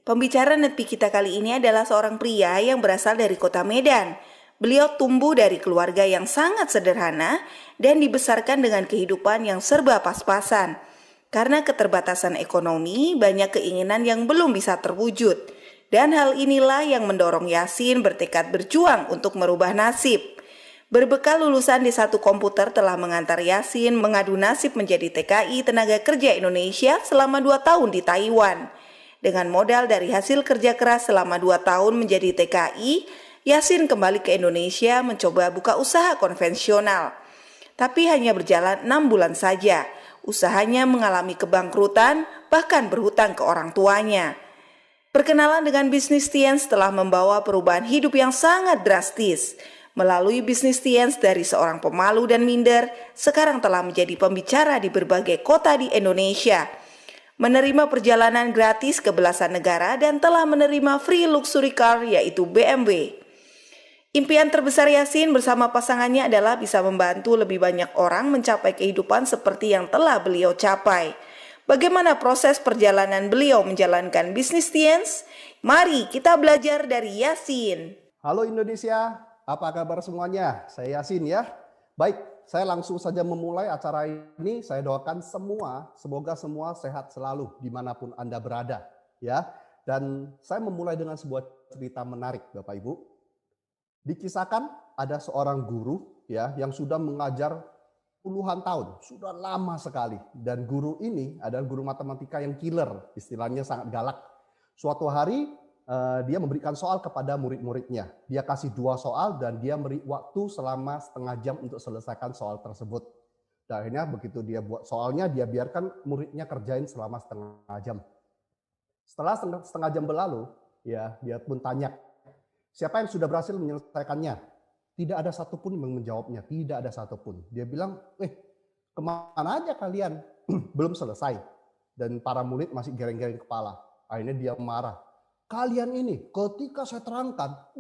Pembicara nepi kita kali ini adalah seorang pria yang berasal dari kota Medan. Beliau tumbuh dari keluarga yang sangat sederhana dan dibesarkan dengan kehidupan yang serba pas-pasan. Karena keterbatasan ekonomi, banyak keinginan yang belum bisa terwujud. Dan hal inilah yang mendorong Yasin bertekad berjuang untuk merubah nasib. Berbekal lulusan D1 komputer telah mengantar Yasin mengadu nasib menjadi TKI Tenaga Kerja Indonesia selama 2 tahun di Taiwan. Dengan modal dari hasil kerja keras selama 2 tahun menjadi TKI, Yasin kembali ke Indonesia mencoba buka usaha konvensional. Tapi hanya berjalan 6 bulan saja. Usahanya mengalami kebangkrutan, bahkan berhutang ke orang tuanya. Perkenalan dengan bisnis Tiens telah membawa perubahan hidup yang sangat drastis. Melalui bisnis Tiens dari seorang pemalu dan minder, sekarang telah menjadi pembicara di berbagai kota di Indonesia. Menerima perjalanan gratis ke belasan negara dan telah menerima free luxury car yaitu BMW. Impian terbesar Yasin bersama pasangannya adalah bisa membantu lebih banyak orang mencapai kehidupan seperti yang telah beliau capai. Bagaimana proses perjalanan beliau menjalankan bisnis Tiens? Mari kita belajar dari Yasin. Halo Indonesia, apa kabar semuanya? Saya Yasin ya. Baik, saya langsung saja memulai acara ini. Saya doakan semoga semua sehat selalu dimanapun Anda berada, ya. Dan saya memulai dengan sebuah cerita menarik, Bapak Ibu. Dikisahkan ada seorang guru, ya, yang sudah mengajar puluhan tahun, sudah lama sekali. Dan guru ini adalah guru matematika yang killer, istilahnya sangat galak. Suatu hari dia memberikan soal kepada murid-muridnya. Dia kasih 2 soal dan dia beri waktu selama setengah jam untuk selesaikan soal tersebut. Dan akhirnya begitu dia buat soalnya, dia biarkan muridnya kerjain selama setengah jam. Setelah setengah jam berlalu, ya dia pun tanya, siapa yang sudah berhasil menyelesaikannya? Tidak ada satupun yang menjawabnya, tidak ada satupun. Dia bilang, kemana aja kalian? Belum selesai. Dan para murid masih geleng-geleng kepala. Akhirnya dia marah. Kalian ini ketika saya terangkan,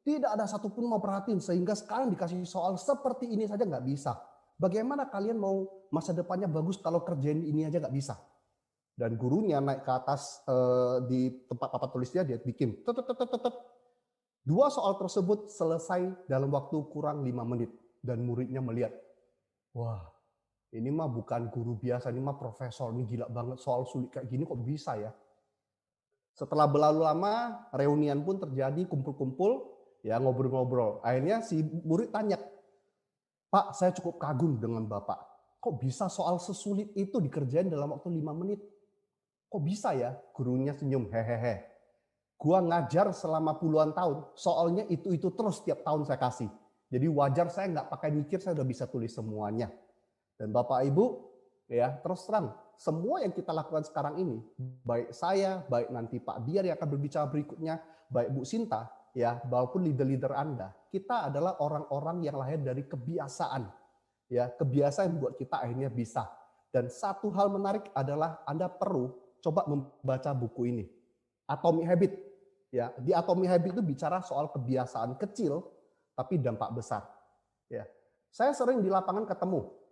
tidak ada satupun mau perhatiin sehingga sekarang dikasih soal seperti ini saja nggak bisa. Bagaimana kalian mau masa depannya bagus kalau kerjain ini aja nggak bisa? Dan gurunya naik ke atas di tempat papan tulisnya, dia bikin 2 soal tersebut selesai dalam waktu kurang 5 menit. Dan muridnya melihat, wah ini mah bukan guru biasa, ini mah profesor, ini gila banget, soal sulit kayak gini kok bisa ya. Setelah berlalu lama, reunian pun terjadi, kumpul-kumpul, ya ngobrol-ngobrol. Akhirnya si murid tanya, Pak, saya cukup kagum dengan Bapak. Kok bisa soal sesulit itu dikerjain dalam waktu 5 menit? Kok bisa ya? Gurunya senyum, hehehe. Gua ngajar selama puluhan tahun, soalnya itu terus setiap tahun saya kasih. Jadi wajar saya nggak pakai mikir, saya udah bisa tulis semuanya. Dan Bapak Ibu, ya terus terang, semua yang kita lakukan sekarang ini, baik saya, baik nanti Pak Biar yang akan berbicara berikutnya, baik Bu Sinta, ya, maupun leader-leader Anda, kita adalah orang-orang yang lahir dari kebiasaan. Ya, kebiasaan yang membuat kita akhirnya bisa. Dan satu hal menarik adalah Anda perlu coba membaca buku ini, Atomic Habit. Ya, di Atomic Habit itu bicara soal kebiasaan kecil tapi dampak besar. Ya, saya sering di lapangan ketemu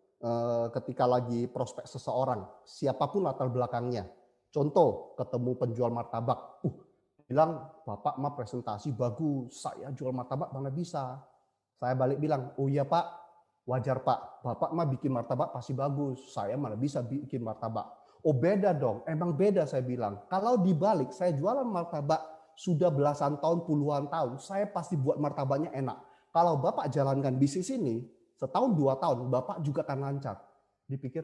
ketika lagi prospek seseorang, siapapun latar belakangnya. Contoh, ketemu penjual martabak, bilang, Bapak mah presentasi bagus, saya jual martabak mana bisa. Saya balik bilang, oh iya Pak, wajar Pak, Bapak mah bikin martabak pasti bagus, saya mana bisa bikin martabak. Oh beda dong, emang beda saya bilang. Kalau dibalik, saya jualan martabak sudah belasan tahun, puluhan tahun, saya pasti buat martabaknya enak. Kalau Bapak jalankan bisnis ini, setahun 2 tahun, Bapak juga akan lancar. Dipikir,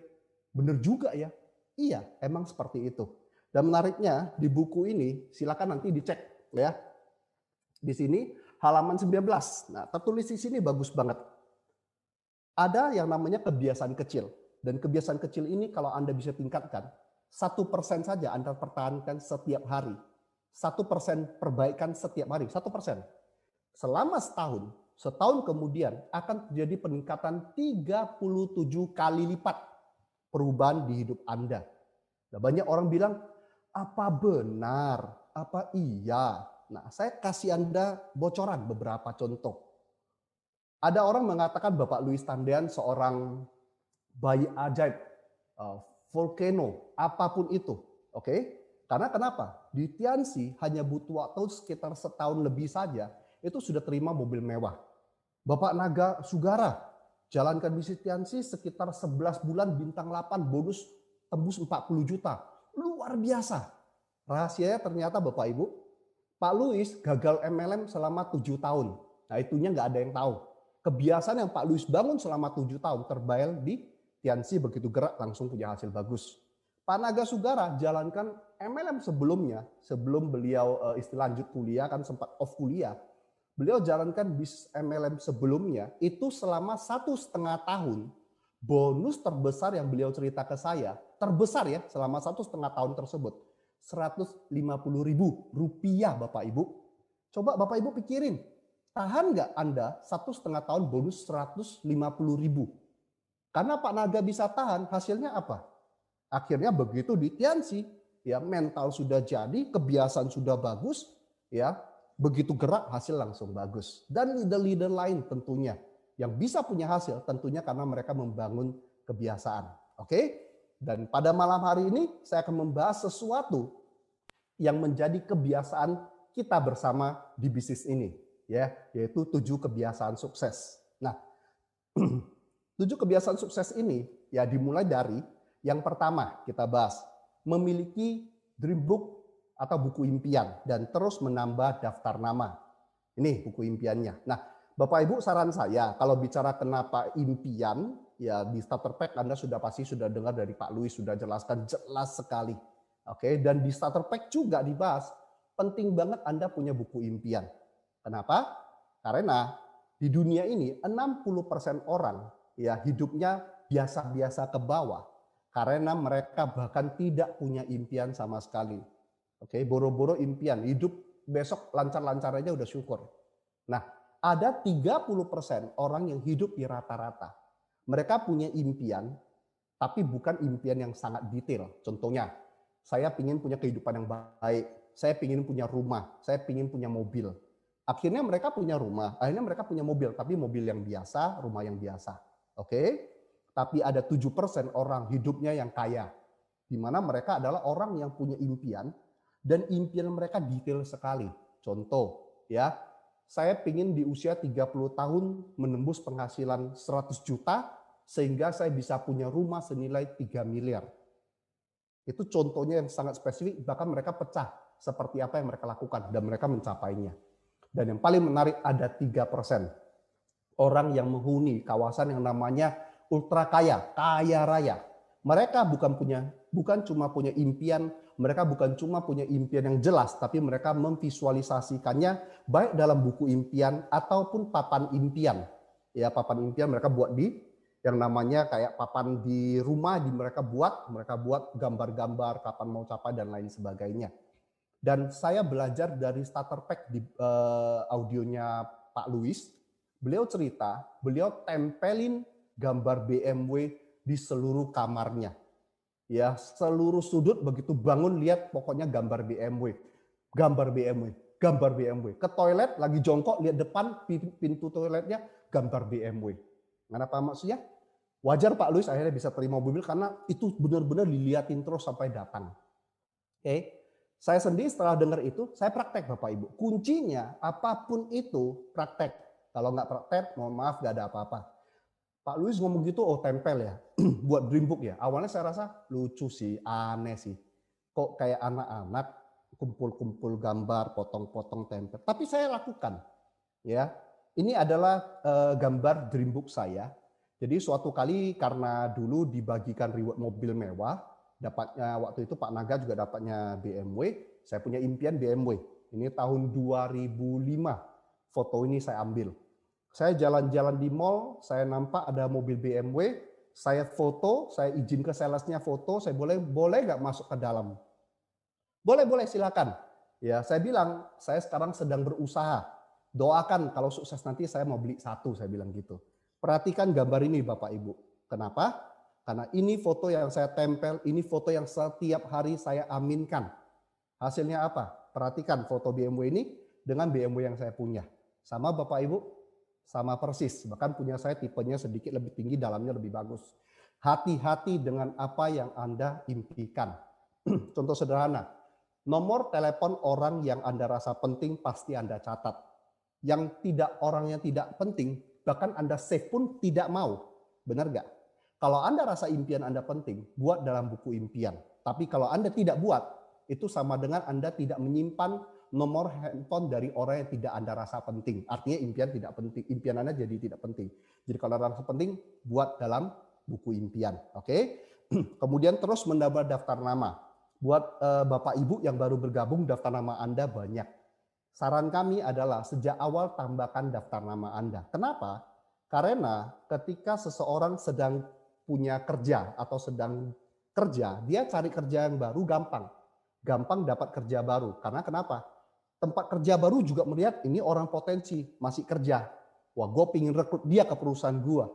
bener juga ya. Iya, emang seperti itu. Dan menariknya, di buku ini, silakan nanti dicek. Ya. Di sini, halaman 19. Nah, tertulis di sini bagus banget. Ada yang namanya kebiasaan kecil. Dan kebiasaan kecil ini kalau Anda bisa tingkatkan, 1% saja Anda pertahankan setiap hari. 1% perbaikan setiap hari, 1%. Selama setahun kemudian akan terjadi peningkatan 37 kali lipat perubahan di hidup Anda. Nah, banyak orang bilang, apa benar? Apa iya? Nah, saya kasih Anda bocoran beberapa contoh. Ada orang mengatakan Bapak Louis Tandean seorang bayi ajaib, volcano, apapun itu. Oke? Karena kenapa? di Tianxi hanya butuh waktu sekitar setahun lebih saja, itu sudah terima mobil mewah. Bapak Naga Sugara, jalankan bisnis Tianxi sekitar 11 bulan bintang 8, bonus tembus 40 juta. Luar biasa. Rahasianya ternyata Bapak Ibu, Pak Luis gagal MLM selama 7 tahun. Nah itunya nggak ada yang tahu. Kebiasaan yang Pak Luis bangun selama 7 tahun terbayar di Tianxi, begitu gerak langsung punya hasil bagus. Pak Naga Sugara jalankan MLM sebelumnya, sebelum beliau istilah lanjut kuliah, kan sempat off kuliah. Beliau jalankan bisnis MLM sebelumnya itu selama 1,5 tahun. Bonus terbesar yang beliau cerita ke saya, terbesar ya selama 1,5 tahun tersebut, Rp150.000 Bapak Ibu. Coba Bapak Ibu pikirin, tahan nggak Anda 1,5 tahun bonus Rp150.000? Karena Pak Naga bisa tahan, hasilnya apa? Akhirnya begitu di Tianxi, ya mental sudah jadi, kebiasaan sudah bagus, ya begitu gerak hasil langsung bagus. Dan leader-leader lain tentunya yang bisa punya hasil tentunya karena mereka membangun kebiasaan. Oke? Dan pada malam hari ini saya akan membahas sesuatu yang menjadi kebiasaan kita bersama di bisnis ini, ya, yaitu 7 kebiasaan sukses. Nah, 7 kebiasaan sukses ini ya dimulai dari yang pertama kita bahas, memiliki dream book atau buku impian dan terus menambah daftar nama. Ini buku impiannya. Nah, Bapak Ibu saran saya kalau bicara kenapa impian, ya di starter pack Anda pasti sudah dengar dari Pak Luis, sudah jelaskan jelas sekali. Oke, dan di starter pack juga dibahas, penting banget Anda punya buku impian. Kenapa? Karena di dunia ini 60% orang ya hidupnya biasa-biasa ke bawah karena mereka bahkan tidak punya impian sama sekali. Oke, boro-boro impian, hidup besok lancar-lancar aja udah syukur. Nah, ada 30% orang yang hidup di rata-rata. Mereka punya impian, tapi bukan impian yang sangat detail. Contohnya, saya ingin punya kehidupan yang baik, saya ingin punya rumah, saya ingin punya mobil. Akhirnya mereka punya rumah, akhirnya mereka punya mobil, tapi mobil yang biasa, rumah yang biasa. Oke? Tapi ada 7% orang hidupnya yang kaya, di mana mereka adalah orang yang punya impian, dan impian mereka detail sekali. Contoh, ya, saya ingin di usia 30 tahun menembus penghasilan 100 juta, sehingga saya bisa punya rumah senilai 3 miliar. Itu contohnya yang sangat spesifik, bahkan mereka pecah seperti apa yang mereka lakukan, dan mereka mencapainya. Dan yang paling menarik ada 3% orang yang menghuni kawasan yang namanya ultra kaya, kaya raya. Mereka bukan cuma punya impian, mereka bukan cuma punya impian yang jelas, tapi mereka memvisualisasikannya baik dalam buku impian ataupun papan impian. Ya, papan impian mereka buat di yang namanya kayak papan di rumah, mereka buat gambar-gambar kapan mau capai dan lain sebagainya. Dan saya belajar dari starter pack di audionya Pak Luis. Beliau cerita, beliau tempelin gambar BMW di seluruh kamarnya. Ya, seluruh sudut begitu bangun lihat pokoknya gambar BMW. Gambar BMW, gambar BMW. Ke toilet lagi jongkok lihat depan pintu toiletnya gambar BMW. Kenapa maksudnya? Wajar Pak Luis akhirnya bisa terima mobil karena itu benar-benar dilihatin terus sampai datang. Oke. Saya sendiri setelah dengar itu, saya praktek Bapak Ibu. Kuncinya apapun itu praktek. Kalau nggak praktek, mohon maaf nggak ada apa-apa. Pak Luis ngomong gitu, oh tempel ya, buat dream book ya. Awalnya saya rasa lucu sih, aneh sih. Kok kayak anak-anak kumpul-kumpul gambar, potong-potong tempel. Tapi saya lakukan. Ya, ini adalah gambar dream book saya. Jadi suatu kali karena dulu dibagikan reward mobil mewah, dapatnya waktu itu Pak Naga juga dapatnya BMW, saya punya impian BMW. Ini tahun 2005, foto ini saya ambil. Saya jalan-jalan di mall, saya nampak ada mobil BMW, saya foto, saya izin ke salesnya foto, saya boleh nggak masuk ke dalam? Boleh silakan. Ya, saya bilang, saya sekarang sedang berusaha. Doakan kalau sukses nanti saya mau beli satu, saya bilang gitu. Perhatikan gambar ini Bapak Ibu. Kenapa? Karena ini foto yang saya tempel, ini foto yang setiap hari saya aminkan. Hasilnya apa? Perhatikan foto BMW ini dengan BMW yang saya punya. Sama Bapak Ibu? Sama persis. Bahkan punya saya tipenya sedikit lebih tinggi, dalamnya lebih bagus. Hati-hati dengan apa yang Anda impikan. Contoh sederhana. Nomor telepon orang yang Anda rasa penting pasti Anda catat. Yang tidak orang yang tidak penting, bahkan Anda save pun tidak mau. Benar nggak? Kalau Anda rasa impian Anda penting, buat dalam buku impian. Tapi kalau Anda tidak buat, itu sama dengan Anda tidak menyimpan nomor handphone dari orang yang tidak Anda rasa penting. Artinya impian tidak penting, impian Anda jadi tidak penting. Jadi kalau Anda rasa penting, buat dalam buku impian. Oke? Kemudian terus menambah daftar nama. Buat Bapak Ibu yang baru bergabung, daftar nama Anda banyak. Saran kami adalah sejak awal tambahkan daftar nama Anda. Kenapa? Karena ketika seseorang sedang punya kerja atau sedang kerja, dia cari kerja yang baru gampang. Gampang dapat kerja baru. Karena kenapa? Tempat kerja baru juga melihat ini orang potensi, masih kerja. Wah, gue pingin rekrut dia ke perusahaan gue.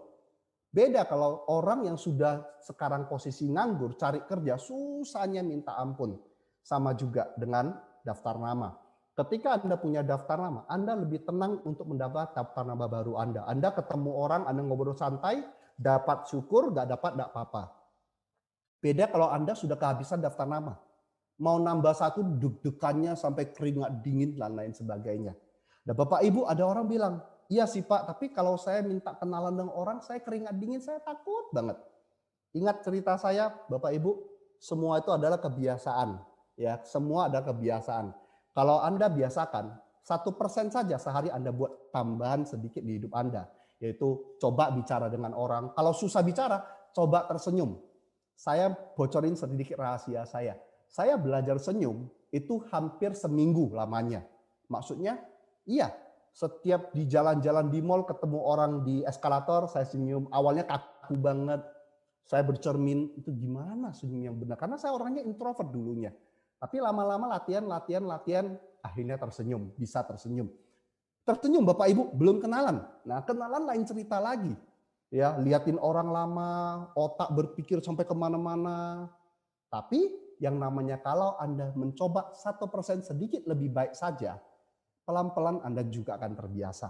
Beda kalau orang yang sudah sekarang posisi nganggur, cari kerja, susahnya minta ampun. Sama juga dengan daftar nama. Ketika Anda punya daftar nama, Anda lebih tenang untuk mendapat daftar nama baru Anda. Anda ketemu orang, Anda ngobrol santai, dapat syukur, nggak dapat nggak apa-apa. Beda kalau Anda sudah kehabisan daftar nama. Mau nambah satu, deg-degannya sampai keringat dingin, dan lain sebagainya. Nah, Bapak Ibu ada orang bilang, iya sih Pak, tapi kalau saya minta kenalan dengan orang, saya keringat dingin, saya takut banget. Ingat cerita saya, Bapak Ibu, semua itu adalah kebiasaan. Ya, semua ada kebiasaan. Kalau Anda biasakan, 1% saja sehari Anda buat tambahan sedikit di hidup Anda. Yaitu coba bicara dengan orang. Kalau susah bicara, coba tersenyum. Saya bocorin sedikit rahasia saya. Saya belajar senyum itu hampir seminggu lamanya. Maksudnya, iya. Setiap di jalan-jalan di mall ketemu orang di eskalator, saya senyum. Awalnya kaku banget. Saya bercermin, itu gimana senyum yang benar? Karena saya orangnya introvert dulunya. Tapi lama-lama latihan, akhirnya tersenyum, bisa tersenyum. Tersenyum Bapak Ibu, belum kenalan. Nah, kenalan lain cerita lagi. Ya, liatin orang lama, otak berpikir sampai kemana-mana. Tapi yang namanya kalau Anda mencoba 1% sedikit lebih baik saja, pelan-pelan Anda juga akan terbiasa.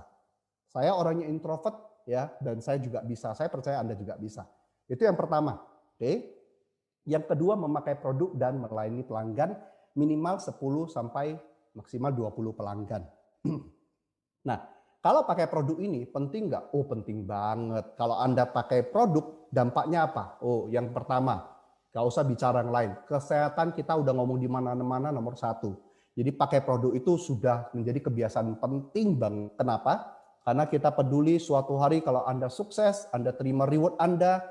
Saya orangnya introvert ya, dan saya juga bisa. Saya percaya Anda juga bisa. Itu yang pertama. Oke. Yang kedua, memakai produk dan melayani pelanggan minimal 10 sampai maksimal 20 pelanggan. Nah, kalau pakai produk ini penting nggak? Oh, penting banget. Kalau Anda pakai produk, dampaknya apa? Oh, yang pertama, nggak usah bicara yang lain. Kesehatan kita udah ngomong di mana-mana nomor 1. Jadi pakai produk itu sudah menjadi kebiasaan penting banget. Kenapa? Karena kita peduli suatu hari kalau Anda sukses, Anda terima reward Anda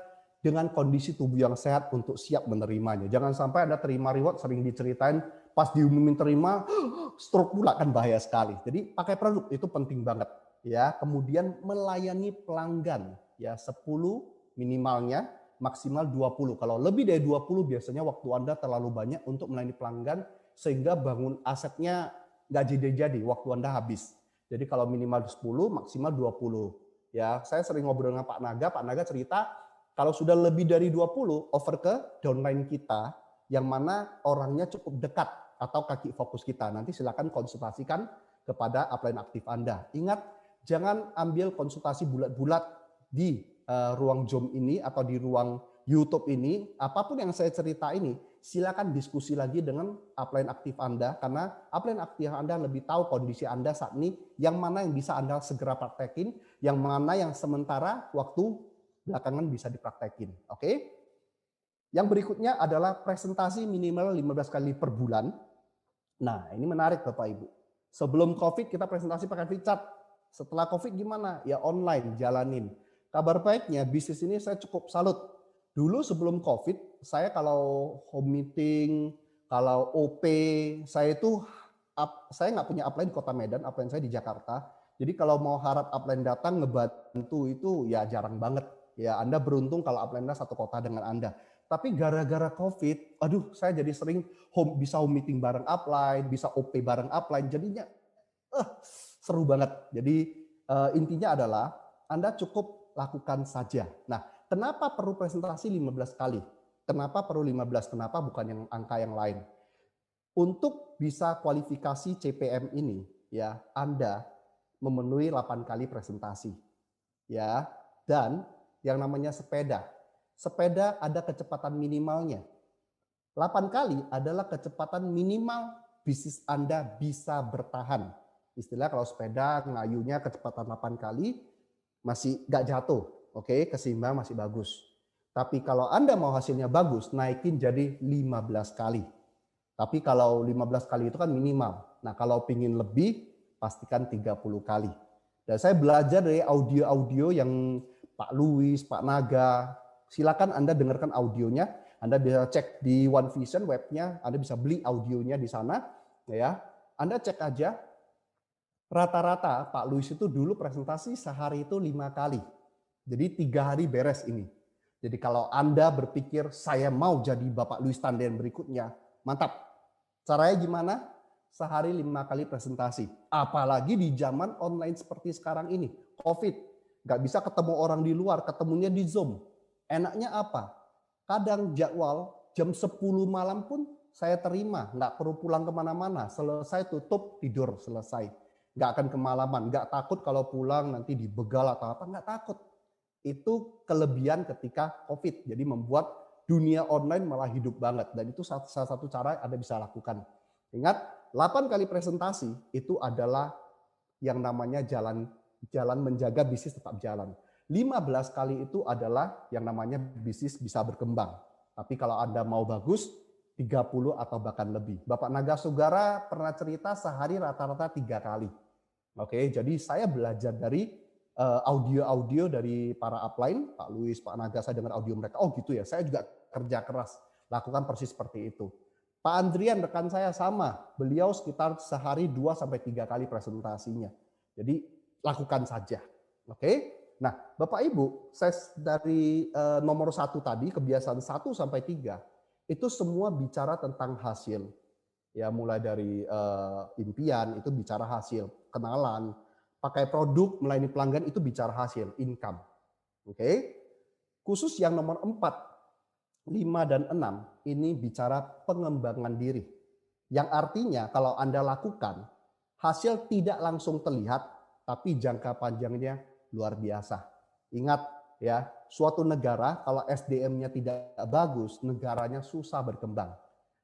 dengan kondisi tubuh yang sehat untuk siap menerimanya. Jangan sampai Anda terima reward sering diceritain, pas diumumin terima, stroke pula, kan bahaya sekali. Jadi pakai produk itu penting banget. Ya, kemudian melayani pelanggan ya 10 minimalnya, maksimal 20. Kalau lebih dari 20 biasanya waktu Anda terlalu banyak untuk melayani pelanggan sehingga bangun asetnya nggak jadi-jadi, waktu Anda habis. Jadi kalau minimal 10, maksimal 20. Ya, saya sering ngobrol dengan Pak Naga cerita, kalau sudah lebih dari 20, over ke downline kita, yang mana orangnya cukup dekat atau kaki fokus kita. Nanti silakan konsultasikan kepada upline aktif Anda. Ingat, jangan ambil konsultasi bulat-bulat di ruang Zoom ini atau di ruang YouTube ini. Apapun yang saya cerita ini, silakan diskusi lagi dengan upline aktif Anda, karena upline aktif Anda lebih tahu kondisi Anda saat ini, yang mana yang bisa Anda segera praktekin, yang mana yang sementara waktu belakangan bisa dipraktekin. Oke? Yang berikutnya adalah presentasi minimal 15 kali per bulan. Nah, ini menarik Bapak Ibu. Sebelum COVID kita presentasi pakai VChat. Setelah COVID gimana? Ya online, jalanin. Kabar baiknya bisnis ini saya cukup salut. Dulu sebelum COVID, saya kalau home meeting, kalau OP, saya nggak punya upline di Kota Medan, upline saya di Jakarta. Jadi kalau mau harap upline datang ngebantu itu ya jarang banget. Ya Anda beruntung kalau upline Anda satu kota dengan Anda. Tapi gara-gara COVID, aduh saya jadi sering bisa home meeting bareng upline, bisa OP bareng upline. Jadinya seru banget. Jadi intinya adalah Anda cukup lakukan saja. Nah, kenapa perlu presentasi 15 kali? Kenapa perlu 15? Kenapa bukan yang angka yang lain? Untuk bisa kualifikasi CPM ini, ya Anda memenuhi 8 kali presentasi. Ya, dan yang namanya sepeda. Sepeda ada kecepatan minimalnya. 8 kali adalah kecepatan minimal bisnis Anda bisa bertahan. Istilah kalau sepeda ngayunya kecepatan 8 kali masih nggak jatuh, oke, keseimbangan masih bagus. Tapi kalau Anda mau hasilnya bagus, naikin jadi 15 kali. Tapi kalau 15 kali itu kan minimal. Nah, kalau pingin lebih, pastikan 30 kali. Dan saya belajar dari audio-audio yang Pak Luis, Pak Naga. Silakan Anda dengarkan audionya. Anda bisa cek di One Vision webnya. Anda bisa beli audionya di sana. Ya, Anda cek aja. Rata-rata Pak Luis itu dulu presentasi sehari itu 5 kali. Jadi 3 hari beres ini. Jadi kalau Anda berpikir saya mau jadi Bapak Luis Tandian berikutnya, mantap. Caranya gimana? Sehari 5 kali presentasi. Apalagi di zaman online seperti sekarang ini. COVID. Nggak bisa ketemu orang di luar, ketemunya di Zoom. Enaknya apa? Kadang jadwal jam 10 malam pun saya terima. Nggak perlu pulang kemana-mana. Selesai tutup, tidur, selesai. Nggak akan kemalaman. Nggak takut kalau pulang nanti dibegal atau apa. Nggak takut. Itu kelebihan ketika COVID. Jadi membuat dunia online malah hidup banget. Dan itu salah satu cara Anda bisa lakukan. Ingat, 8 kali presentasi itu adalah yang namanya jalan menjaga bisnis tetap jalan. 15 kali itu adalah yang namanya bisnis bisa berkembang. Tapi kalau Anda mau bagus, 30 atau bahkan lebih. Bapak Naga Sugara pernah cerita sehari rata-rata 3 kali. Oke, jadi saya belajar dari audio-audio dari para upline, Pak Luis, Pak Naga, saya dengar audio mereka. Oh gitu ya, saya juga kerja keras, lakukan persis seperti itu. Pak Andrian, rekan saya sama, beliau sekitar sehari 2-3 kali presentasinya. Jadi lakukan saja. Oke. Nah, Bapak Ibu, saya dari nomor 1 tadi, kebiasaan 1-3, itu semua bicara tentang hasil. Ya, mulai dari impian, itu bicara hasil, kenalan, pakai produk, melayani pelanggan, itu bicara hasil, income. Oke. Khusus yang nomor 4, 5 dan 6, ini bicara pengembangan diri. Yang artinya kalau Anda lakukan, hasil tidak langsung terlihat, tapi jangka panjangnya luar biasa. Ingat ya, suatu negara kalau SDM-nya tidak bagus, negaranya susah berkembang.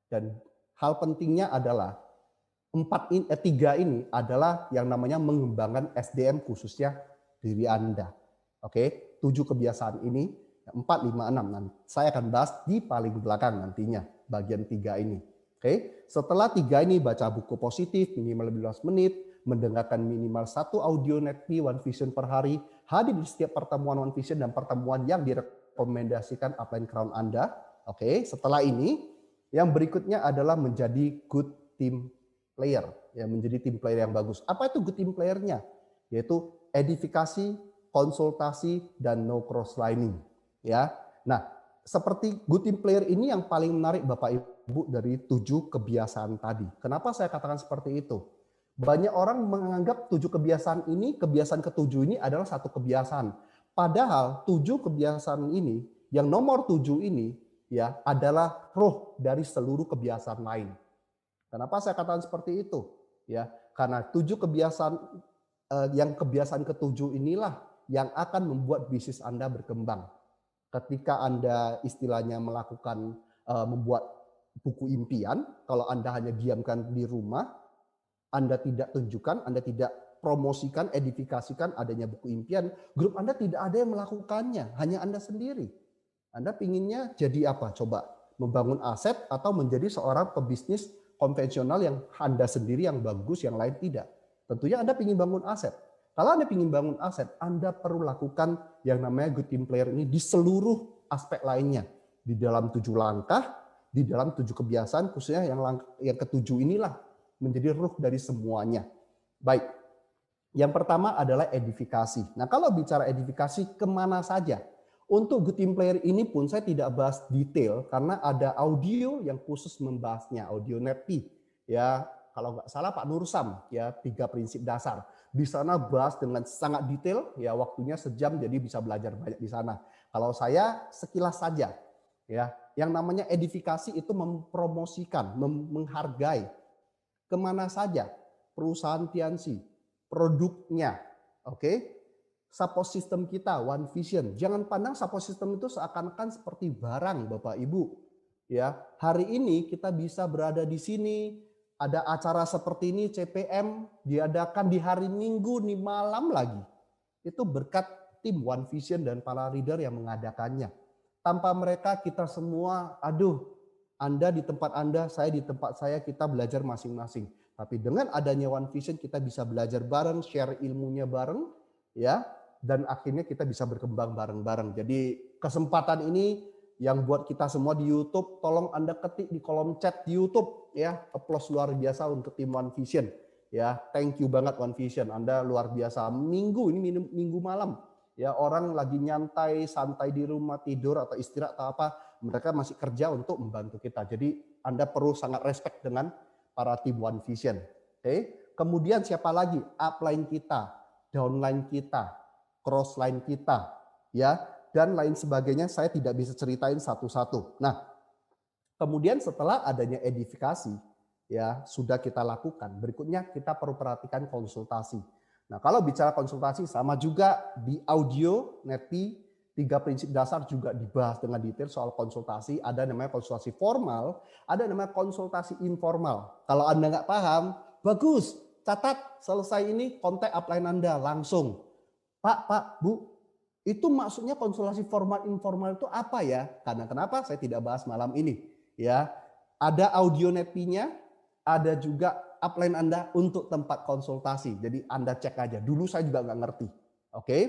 Dan hal pentingnya adalah 3 ini adalah yang namanya mengembangkan SDM khususnya diri Anda. Oke, 7 kebiasaan ini, 4, 5, 6. Nanti saya akan bahas di paling belakang nantinya, bagian 3 ini. Oke, setelah 3 ini baca buku positif minimal 15 menit, mendengarkan minimal 1 audio netpi One Vision per hari, hadir di setiap pertemuan One Vision dan pertemuan yang direkomendasikan upline crown Anda. Oke, setelah ini yang berikutnya adalah menjadi good team player, ya, menjadi tim player yang bagus. Apa itu good team player-nya? Yaitu edifikasi, konsultasi, dan no cross-lining. Ya, nah seperti good team player ini yang paling menarik Bapak Ibu dari 7 kebiasaan tadi. Kenapa saya katakan seperti itu? Banyak orang menganggap 7 kebiasaan ini, kebiasaan ke-7 ini adalah satu kebiasaan. Padahal 7 kebiasaan ini, yang nomor 7 ini, ya adalah roh dari seluruh kebiasaan lain. Kenapa saya katakan seperti itu? Ya, karena 7 kebiasaan yang kebiasaan ke-7 inilah yang akan membuat bisnis Anda berkembang. Ketika Anda istilahnya melakukan membuat buku impian, kalau Anda hanya diamkan di rumah, Anda tidak tunjukkan, Anda tidak promosikan, edifikasikan adanya buku impian, grup Anda tidak ada yang melakukannya, hanya Anda sendiri. Anda pinginnya jadi apa? Coba membangun aset atau menjadi seorang pebisnis konvensional yang Anda sendiri yang bagus, yang lain tidak. Tentunya Anda ingin bangun aset. Kalau Anda ingin bangun aset, Anda perlu lakukan yang namanya good team player ini di seluruh aspek lainnya. Di dalam 7 langkah, di dalam 7 kebiasaan, khususnya yang ke-7 inilah menjadi ruh dari semuanya. Baik, yang pertama adalah edifikasi. Nah, kalau bicara edifikasi, kemana saja? Untuk good team player ini pun saya tidak bahas detail karena ada audio yang khusus membahasnya, audio netpi. Ya, kalau nggak salah Pak Nursam, ya 3 prinsip dasar. Di sana bahas dengan sangat detail, ya waktunya sejam jadi bisa belajar banyak di sana. Kalau saya sekilas saja, ya yang namanya edifikasi itu mempromosikan, menghargai kemana saja perusahaan Tianxi, produknya, oke? Support system kita One Vision. Jangan pandang support system itu seakan-akan seperti barang, Bapak Ibu. Ya, hari ini kita bisa berada di sini, ada acara seperti ini CPM diadakan di hari Minggu nih malam lagi. Itu berkat tim One Vision dan para leader yang mengadakannya. Tanpa mereka kita semua, Anda di tempat Anda, saya di tempat saya, kita belajar masing-masing. Tapi dengan adanya One Vision kita bisa belajar bareng, share ilmunya bareng, ya, dan akhirnya kita bisa berkembang bareng-bareng. Jadi kesempatan ini yang buat kita semua di YouTube, tolong Anda ketik di kolom chat di YouTube, ya, applause luar biasa untuk tim One Vision. Ya, thank you banget One Vision, Anda luar biasa. Minggu ini minggu malam, ya, orang lagi nyantai, santai di rumah, tidur atau istirahat atau apa, mereka masih kerja untuk membantu kita. Jadi Anda perlu sangat respect dengan para tim One Vision. Oke. Kemudian siapa lagi? Upline kita, downline kita, crossline kita, ya, dan lain sebagainya. Saya tidak bisa ceritain satu-satu. Nah, kemudian setelah adanya edifikasi, ya, sudah kita lakukan. Berikutnya kita perlu perhatikan konsultasi. Nah, kalau bicara konsultasi sama juga di audio Netpi 3 prinsip dasar juga dibahas dengan detail soal konsultasi. Ada namanya konsultasi formal, ada namanya konsultasi informal. Kalau Anda nggak paham, bagus, catat, selesai ini kontak upline Anda langsung. Pak, Bu, itu maksudnya konsultasi formal informal itu apa ya? Karena kenapa saya tidak bahas malam ini, ya. Ada audio Netpi-nya, ada juga upline Anda untuk tempat konsultasi. Jadi Anda cek aja. Dulu saya juga nggak ngerti. Oke.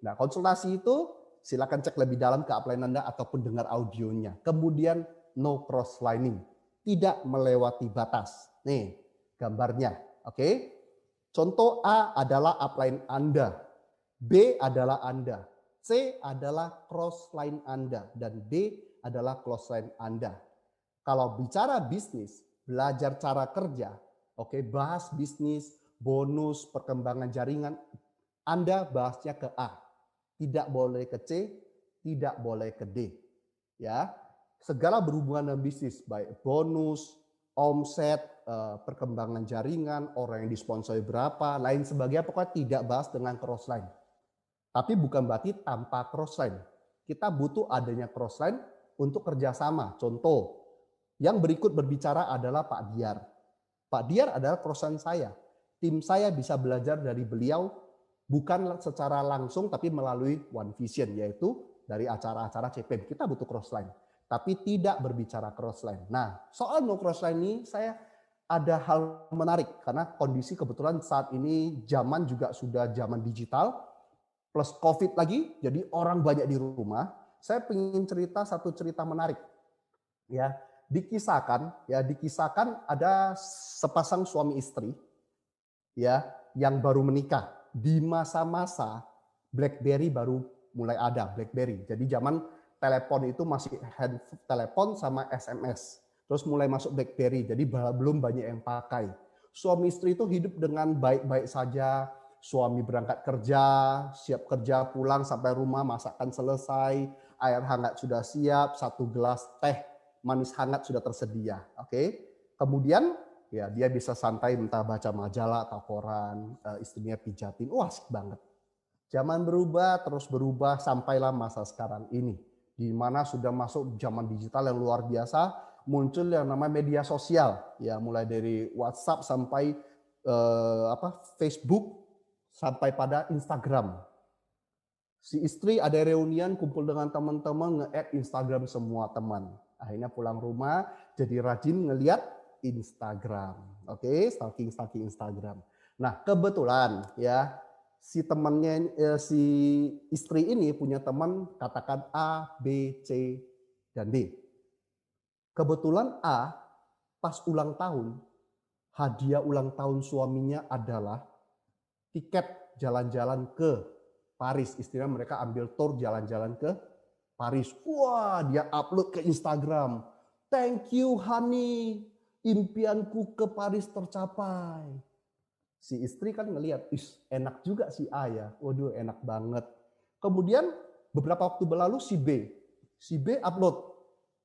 Nah, konsultasi itu silakan cek lebih dalam ke upline Anda ataupun dengar audionya. Kemudian no cross-lining. Tidak melewati batas. Nih gambarnya. Oke. Contoh A adalah upline Anda. B adalah Anda. C adalah cross-line Anda. Dan D adalah cross-line Anda. Kalau bicara bisnis, belajar cara kerja, oke, bahas bisnis, bonus, perkembangan jaringan, Anda bahasnya ke A. Tidak boleh ke C, tidak boleh ke D. Ya, segala berhubungan dengan bisnis, baik bonus, omset, perkembangan jaringan, orang yang disponsori berapa, lain sebagainya, pokoknya tidak bahas dengan crossline. Tapi bukan berarti tanpa crossline. Kita butuh adanya crossline untuk kerjasama. Contoh, yang berikut berbicara adalah Pak Diar. Pak Diar adalah crossline saya. Tim saya bisa belajar dari beliau bukan secara langsung tapi melalui One Vision, yaitu dari acara-acara CPM. Kita butuh crossline, tapi tidak berbicara crossline. Nah, soal no crossline ini saya ada hal menarik karena kondisi kebetulan saat ini zaman juga sudah zaman digital plus COVID lagi, jadi orang banyak di rumah. Saya ingin cerita satu cerita menarik. Ya, dikisahkan ada sepasang suami istri, ya, yang baru menikah di masa-masa BlackBerry baru mulai ada BlackBerry. Jadi zaman telepon itu masih handphone telepon sama SMS. Terus mulai masuk BlackBerry. Jadi belum banyak yang pakai. Suami istri itu hidup dengan baik-baik saja. Suami berangkat kerja, siap kerja, pulang sampai rumah masakan selesai, air hangat sudah siap, 1 gelas teh manis hangat sudah tersedia. Oke. Kemudian ya dia bisa santai entah baca majalah atau koran, istrinya pijatin. Wah, asik banget. Zaman berubah terus berubah sampailah masa sekarang ini di mana sudah masuk zaman digital yang luar biasa, muncul yang namanya media sosial, ya, mulai dari WhatsApp sampai Facebook sampai pada Instagram. Si istri ada reunian kumpul dengan teman-teman, nge-add Instagram semua teman. Akhirnya pulang rumah jadi rajin ngelihat Instagram. Oke, stalking Instagram. Nah, kebetulan ya si temannya si istri ini punya teman katakan A, B, C dan D. Kebetulan A pas ulang tahun, hadiah ulang tahun suaminya adalah tiket jalan-jalan ke Paris. Istilah mereka ambil tour jalan-jalan ke Paris. Wah, dia upload ke Instagram. Thank you honey, impianku ke Paris tercapai. Si istri kan ngelihat, enak juga si A ya. Waduh, enak banget. Kemudian beberapa waktu berlalu si B. Si B upload,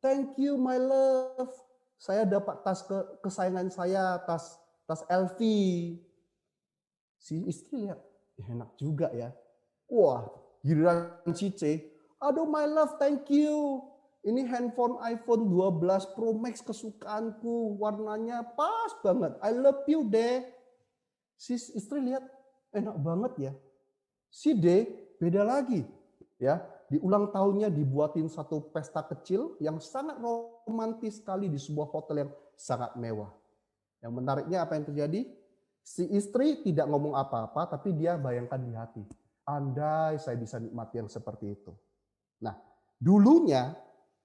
thank you my love. Saya dapat tas kesayangan saya, tas LV. Si istri lihat, enak juga ya. Wah, giliran si C, aduh my love, thank you. ini handphone iPhone 12 Pro Max kesukaanku, warnanya pas banget. I love you, deh. Si istri lihat, enak banget ya. Si D beda lagi, ya. Di ulang tahunnya dibuatin satu pesta kecil yang sangat romantis sekali di sebuah hotel yang sangat mewah. Yang menariknya apa yang terjadi? Si istri tidak ngomong apa-apa, tapi dia bayangkan di hati. Andai saya bisa nikmati yang seperti itu. Nah, dulunya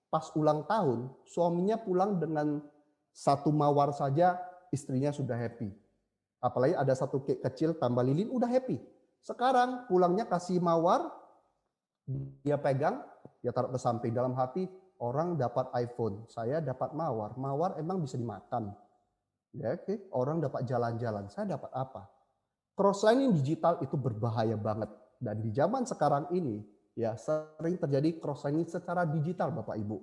pas ulang tahun, suaminya pulang dengan satu mawar saja, istrinya sudah happy. Apalagi ada satu cake kecil tambah lilin, udah happy. Sekarang pulangnya kasih mawar, dia pegang, dia taruh ke samping. Dalam hati, orang dapat iPhone, saya dapat mawar. Mawar emang bisa dimakan. Ya, oke. Orang dapat jalan-jalan, saya dapat apa? Crosslining digital itu berbahaya banget. Dan di zaman sekarang ini, ya sering terjadi crosslining secara digital, Bapak Ibu.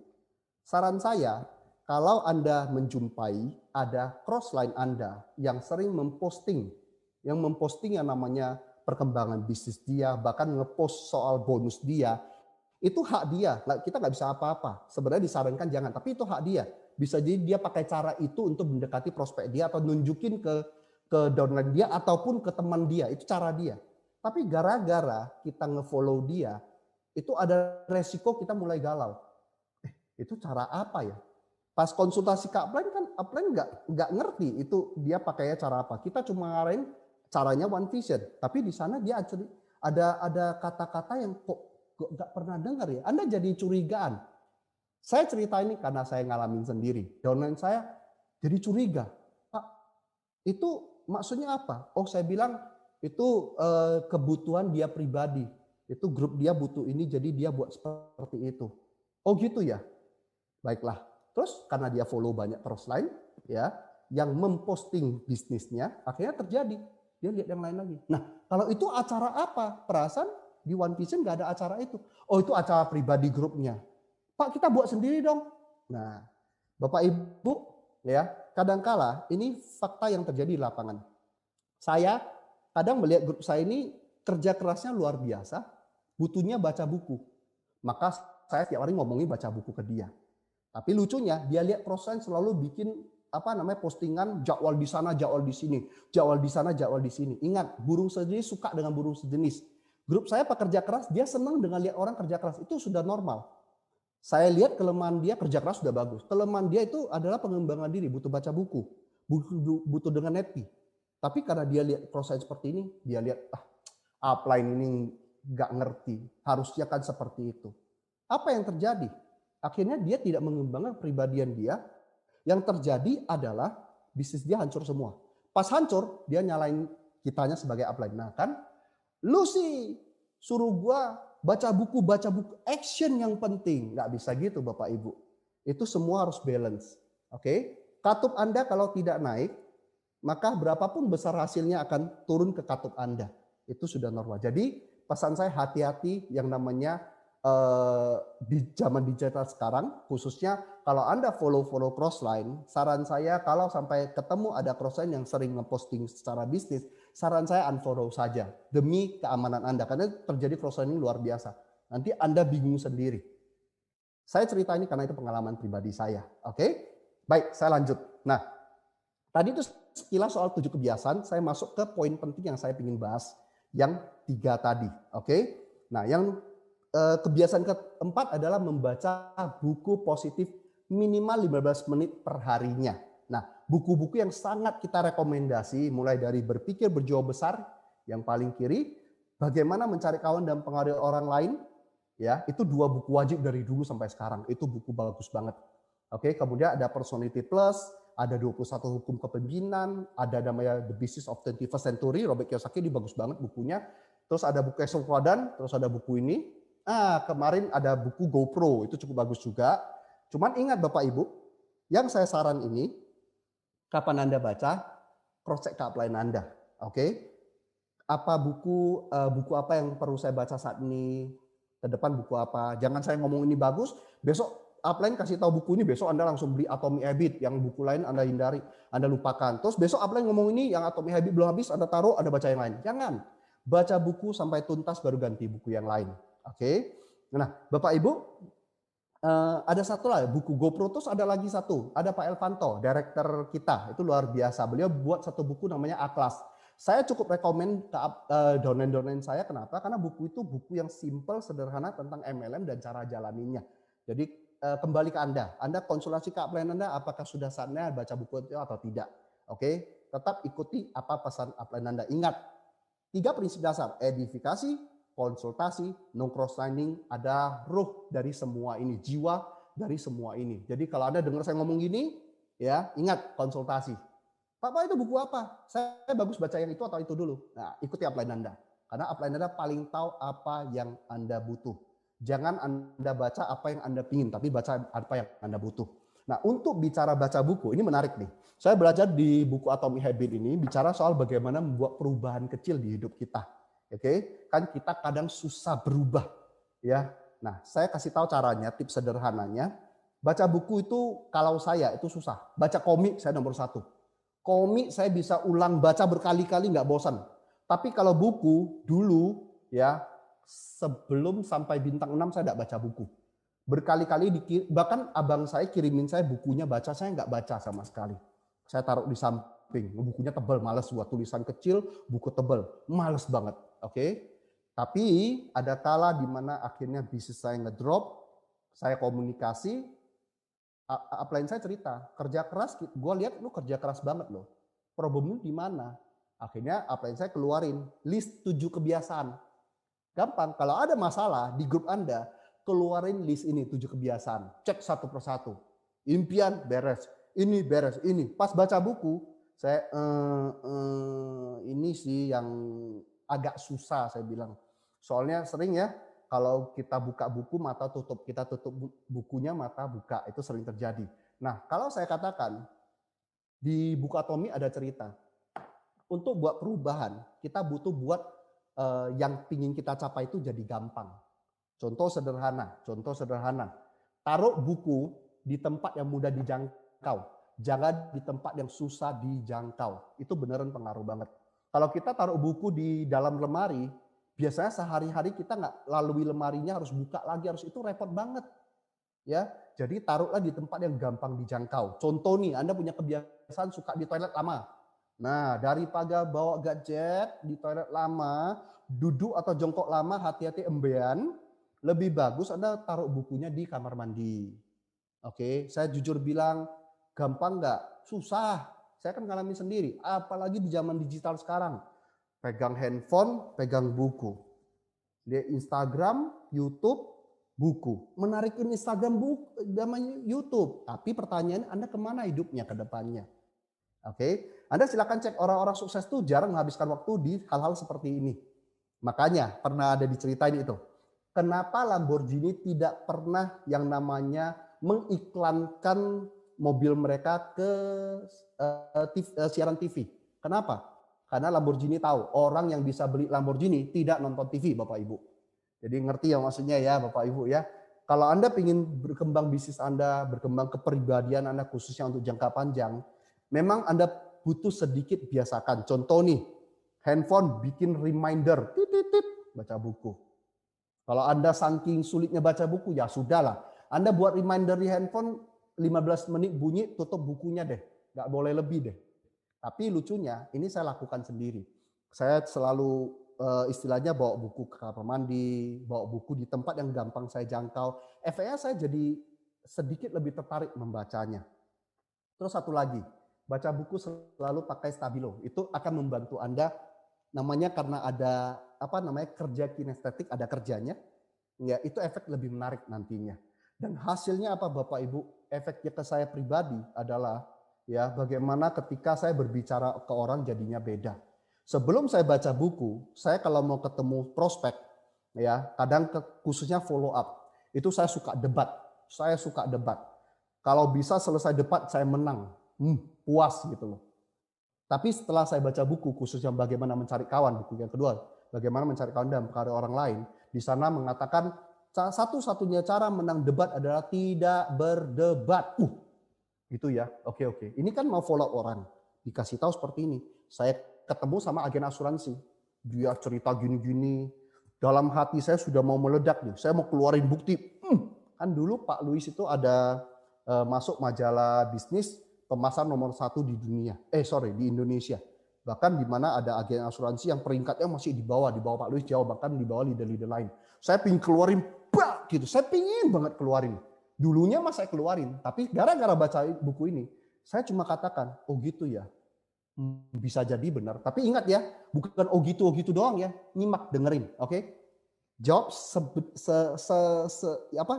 Saran saya, kalau Anda menjumpai ada crossline Anda yang sering memposting, yang namanya perkembangan bisnis dia, bahkan ngepost soal bonus dia, itu hak dia. Kita nggak bisa apa-apa. Sebenarnya disarankan jangan, tapi itu hak dia. Bisa jadi dia pakai cara itu untuk mendekati prospek dia atau nunjukin ke downline dia ataupun ke teman dia. Itu cara dia. Tapi gara-gara kita ngefollow dia, itu ada resiko kita mulai galau. Itu cara apa ya? Pas konsultasi ke upline kan upline nggak ngerti itu dia pakainya cara apa. Kita cuma ngarahin caranya One Vision. Tapi di sana dia ada kata-kata yang kok nggak pernah dengar ya. Anda jadi curigaan. Saya cerita ini karena saya ngalamin sendiri. Downline saya jadi curiga. Pak, itu maksudnya apa? Oh, saya bilang itu kebutuhan dia pribadi. Itu grup dia butuh ini, jadi dia buat seperti itu. Oh gitu ya? Baiklah. Terus karena dia follow banyak crossline, ya, yang memposting bisnisnya, akhirnya terjadi. Dia lihat yang lain lagi. Nah, kalau itu acara apa? Perasaan di One Vision nggak ada acara itu. Oh, itu acara pribadi grupnya. Pak, kita buat sendiri dong. Nah, Bapak Ibu, ya, kadangkala ini fakta yang terjadi di lapangan. Saya kadang melihat grup saya ini kerja kerasnya luar biasa, butuhnya baca buku. Maka saya tiap hari ngomongin baca buku ke dia. Tapi lucunya dia lihat crossline selalu bikin postingan jadwal di sana, jadwal di sini, jadwal di sana, jadwal di sini. Ingat, burung sejenis suka dengan burung sejenis. Grup saya pekerja keras, dia senang dengan lihat orang kerja keras. Itu sudah normal. Saya lihat kelemahan dia kerja keras sudah bagus. Kelemahan dia itu adalah pengembangan diri, butuh baca buku, butuh dengan happy. Tapi karena dia lihat crossline seperti ini, dia lihat upline ini nggak ngerti, harusnya kan seperti itu. Apa yang terjadi? Akhirnya dia tidak mengembangkan kepribadian dia. Yang terjadi adalah bisnis dia hancur semua. Pas hancur, dia nyalain kitanya sebagai upline. Nah kan, lu sih suruh gua baca buku, action yang penting. Nggak bisa gitu Bapak Ibu. Itu semua harus balance. Oke? Katup Anda kalau tidak naik, maka berapapun besar hasilnya akan turun ke katup Anda. Itu sudah normal. Jadi pesan saya hati-hati yang namanya di zaman digital sekarang, khususnya kalau Anda follow crossline, saran saya kalau sampai ketemu ada crossline yang sering ngeposting secara bisnis, saran saya unfollow saja demi keamanan Anda karena terjadi crossline ini luar biasa. Nanti Anda bingung sendiri. Saya cerita ini karena itu pengalaman pribadi saya. Oke? Baik, saya lanjut. Nah, tadi itu sekilas soal 7 kebiasaan, saya masuk ke poin penting yang saya ingin bahas yang 3 tadi. Oke? Nah, yang kebiasaan keempat adalah membaca buku positif minimal 15 menit per harinya. Nah, buku-buku yang sangat kita rekomendasi mulai dari Berpikir Berjiwa Besar yang paling kiri, Bagaimana Mencari Kawan dan Pengaruhi Orang Lain, ya, itu 2 buku wajib dari dulu sampai sekarang. Itu buku bagus banget. Oke, kemudian ada Personality Plus, ada 21 Hukum Kepemimpinan, ada namanya The Business of 21st Century, Robert Kiyosaki, ini bagus banget bukunya. Terus ada buku Kesopadan, terus ada buku ini. Kemarin ada buku GoPro, itu cukup bagus juga. Cuman ingat Bapak Ibu, yang saya saran ini, kapan Anda baca, cross check ke upline Anda. Oke? Apa buku apa yang perlu saya baca saat ini? Ke depan buku apa? Jangan saya ngomong ini bagus, besok upline kasih tahu buku ini, besok Anda langsung beli Atomic Habit, yang buku lain Anda hindari, Anda lupakan. Terus besok upline ngomong ini, yang Atomic Habit belum habis, Anda taruh, Anda baca yang lain. Jangan. Baca buku sampai tuntas baru ganti buku yang lain. Oke. Nah, Bapak Ibu, Ada satu lah, buku GoPro, terus ada lagi satu, ada Pak Elvanto, director kita, itu luar biasa. Beliau buat satu buku namanya Atlas. Saya cukup rekomen ke downline saya, kenapa? Karena buku itu buku yang simple, sederhana tentang MLM dan cara jalaninya. Jadi kembali ke Anda konsultasi ke upline Anda, apakah sudah saatnya baca buku itu atau tidak. Oke, tetap ikuti apa pesan upline Anda. Ingat, 3 prinsip dasar, edifikasi, konsultasi, no cross-lining, ada ruh dari semua ini, jiwa dari semua ini. Jadi kalau Anda dengar saya ngomong gini, ya ingat konsultasi. Pak, itu buku apa? Saya bagus baca yang itu atau itu dulu. Nah, ikuti upline Anda. Karena upline Anda paling tahu apa yang Anda butuh. Jangan Anda baca apa yang Anda pingin, tapi baca apa yang Anda butuh. Nah, untuk bicara baca buku, ini menarik nih. Saya belajar di buku Atomic Habit ini, bicara soal bagaimana membuat perubahan kecil di hidup kita. Oke, kan kita kadang susah berubah, ya. Nah, saya kasih tahu caranya, tips sederhananya. Baca buku itu kalau saya itu susah. Baca komik saya nomor 1. Komik saya bisa ulang baca berkali-kali nggak bosan. Tapi kalau buku dulu ya sebelum sampai bintang 6 saya nggak baca buku. Berkali-kali bahkan abang saya kirimin saya bukunya baca, saya nggak baca sama sekali. Saya taruh di samping, bukunya tebal, males buat tulisan kecil, buku tebal, males banget. Oke, tapi ada kala di mana akhirnya bisnis saya ngedrop, saya komunikasi, upline saya cerita, kerja keras, gue lihat lu kerja keras banget loh. Problemnya di mana? Akhirnya upline saya keluarin list 7 kebiasaan. Gampang, kalau ada masalah di grup Anda, keluarin list ini 7 kebiasaan, cek satu persatu. Impian beres, ini beres, ini. Pas baca buku, saya ini sih yang agak susah saya bilang. Soalnya sering ya, kalau kita buka buku mata tutup, kita tutup bukunya mata buka, itu sering terjadi. Nah, kalau saya katakan di buku Atomi ada cerita. Untuk buat perubahan, kita butuh buat yang pingin kita capai itu jadi gampang. Contoh sederhana. Taruh buku di tempat yang mudah dijangkau. Jangan di tempat yang susah dijangkau. Itu beneran pengaruh banget. Kalau kita taruh buku di dalam lemari, biasanya sehari-hari kita nggak lalui lemarinya, harus buka lagi, harus itu repot banget. Ya, jadi taruhlah di tempat yang gampang dijangkau. Contoh nih, Anda punya kebiasaan suka di toilet lama. Nah, daripada bawa gadget di toilet lama, duduk atau jongkok lama, hati-hati embean, lebih bagus Anda taruh bukunya di kamar mandi. Oke, saya jujur bilang, gampang nggak? Susah. Saya kan ngalamin sendiri, apalagi di zaman digital sekarang. Pegang handphone, pegang buku. Di Instagram, YouTube, buku. Menarikin Instagram, buku, namanya YouTube. Tapi pertanyaannya, Anda kemana hidupnya ke depannya? Oke, Anda silakan cek orang-orang sukses tuh jarang menghabiskan waktu di hal-hal seperti ini. Makanya pernah ada diceritain itu. Kenapa Lamborghini tidak pernah yang namanya mengiklankan mobil mereka ke siaran TV. Kenapa? Karena Lamborghini tahu orang yang bisa beli Lamborghini tidak nonton TV, Bapak Ibu. Jadi ngerti ya maksudnya ya Bapak Ibu ya. Kalau Anda ingin berkembang bisnis Anda, berkembang kepribadian Anda khususnya untuk jangka panjang, memang Anda butuh sedikit biasakan. Contoh nih, handphone bikin reminder, baca buku. Kalau Anda saking sulitnya baca buku, ya sudahlah. Anda buat reminder di handphone, 15 menit bunyi, tutup bukunya deh. Nggak boleh lebih deh. Tapi lucunya, ini saya lakukan sendiri. Saya selalu istilahnya bawa buku ke kamar mandi, bawa buku di tempat yang gampang saya jangkau. Efeknya saya jadi sedikit lebih tertarik membacanya. Terus satu lagi, baca buku selalu pakai stabilo. Itu akan membantu Anda, namanya karena ada kerja kinestetik, ada kerjanya. Ya, itu efek lebih menarik nantinya. Dan hasilnya apa Bapak Ibu? Efeknya ke saya pribadi adalah ya bagaimana ketika saya berbicara ke orang jadinya beda. Sebelum saya baca buku, saya kalau mau ketemu prospek ya, kadang khususnya follow up, itu saya suka debat. Saya suka debat. Kalau bisa selesai debat saya menang. Puas gitu loh. Tapi setelah saya baca buku khususnya bagaimana mencari kawan, buku yang kedua, bagaimana mencari kawan dan mempengaruhi orang lain, di sana mengatakan satu-satunya cara menang debat adalah tidak berdebat. Gitu ya. Oke. Ini kan mau follow orang. Dikasih tahu seperti ini. Saya ketemu sama agen asuransi. Dia cerita gini-gini. Dalam hati saya sudah mau meledak nih. Saya mau keluarin bukti. Kan dulu Pak Louis itu ada masuk majalah bisnis pemasar nomor 1 di dunia. Di Indonesia. Bahkan di mana ada agen asuransi yang peringkatnya masih di bawah Pak Louis jauh, bahkan di bawah leader-leader lain. Saya pingin keluarin, gitu. Saya pingin banget keluarin. Dulunya mas saya keluarin, tapi gara-gara baca buku ini, saya cuma katakan, oh gitu ya. Bisa jadi benar. Tapi ingat ya, bukan oh gitu doang ya. Nyimak, dengerin, oke? Jawab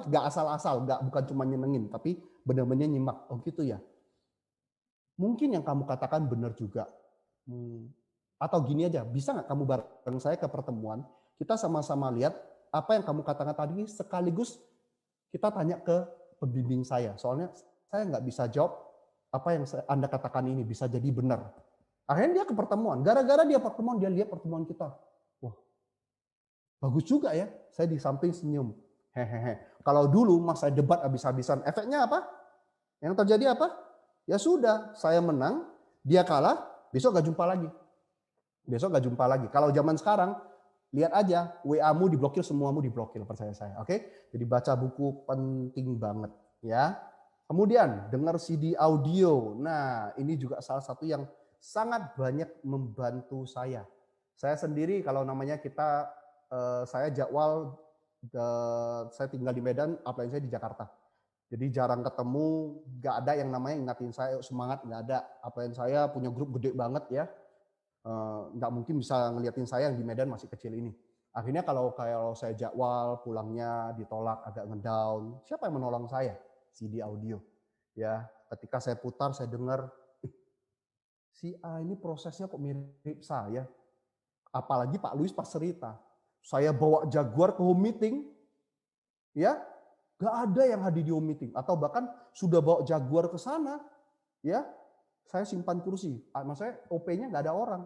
nggak asal-asal, bukan cuma nyenengin, tapi benar-benar nyimak. Oh gitu ya. Mungkin yang kamu katakan benar juga. Atau gini aja, bisa nggak kamu bareng saya ke pertemuan, kita sama-sama lihat apa yang kamu katakan tadi, sekaligus kita tanya ke pembimbing saya. Soalnya saya nggak bisa jawab apa yang Anda katakan ini, bisa jadi benar. Akhirnya dia ke pertemuan. Gara-gara dia pertemuan, dia lihat pertemuan kita. Wah, bagus juga ya. Saya di samping senyum. Hehehe. Kalau dulu mas saya debat habis-habisan, efeknya apa? Yang terjadi apa? Ya sudah, saya menang, dia kalah, besok gak jumpa lagi. Kalau zaman sekarang, lihat aja, WA-mu diblokir, semuamu diblokir, percaya saya. Oke? Jadi baca buku penting banget, ya. Kemudian dengar CD audio. Nah, ini juga salah satu yang sangat banyak membantu saya. Saya sendiri kalau namanya saya jadwal, saya tinggal di Medan, upline saya di Jakarta. Jadi jarang ketemu, nggak ada yang namanya ingatin saya semangat, nggak ada. Upline saya punya grup gede banget ya, nggak mungkin bisa ngeliatin saya yang di Medan masih kecil ini. Akhirnya kalau saya jadwal pulangnya ditolak, agak ngedown, siapa yang menolong saya? CD audio. Ya, ketika saya putar, saya dengar, si A ini prosesnya kok mirip saya. Apalagi Pak Louis pas cerita. Saya bawa Jaguar ke home meeting, ya, gak ada yang hadir di home meeting. Atau bahkan sudah bawa Jaguar ke sana, ya, saya simpan kursi. Maksudnya OP-nya gak ada orang.